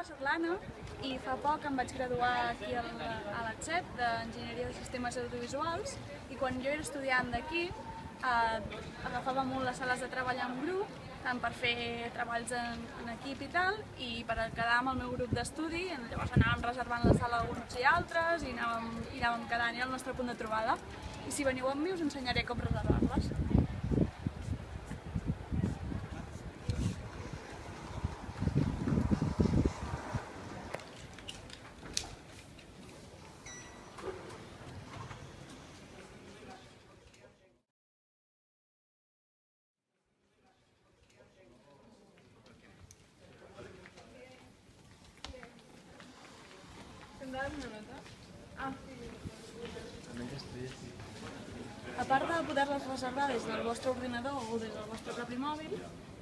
soc l'Anna i fa poc em vaig graduar aquí a l'ETSET d'Enginyeria de Sistemes Audiovisuals i quan jo era estudiant d'aquí agafava molt les sales de treball en grup, tant per fer treballs en equip i tal, i per quedar amb el meu grup d'estudi. Llavors anàvem reservant la sala uns i altres i anàvem quedant, era el nostre punt de trobada. I si veniu amb mi us ensenyaré com reservar-les. A part de poder-les reservar des del vostre ordinador o des del vostre propi mòbil,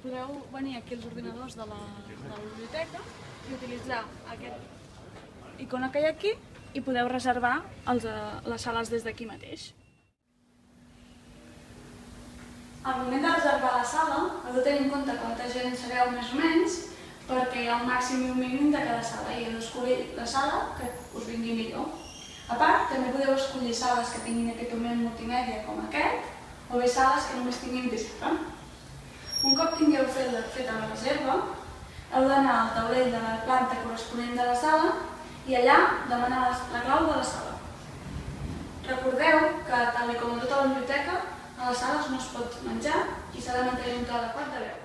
podeu venir aquí als ordinadors de la biblioteca i utilitzar aquest icona que hi ha aquí i podeu reservar les sales des d'aquí mateix. Al moment de reservar la sala, heu de tenir en compte quanta gent sereu més o menys, perquè hi ha un màxim i un mínim de cada sala i heu d'escollir la sala que us vingui millor. A part, també podeu escollir sales que tinguin equipament multimèdia com aquest, o bé sales que només tinguin visita. Un cop tingueu feta la reserva, heu d'anar al taulell de la planta corresponent de la sala i allà demanar la clau de la sala. Recordeu que, tal com a tota la biblioteca, a les sales no es pot menjar i s'ha de mantenir un to adequat de veu.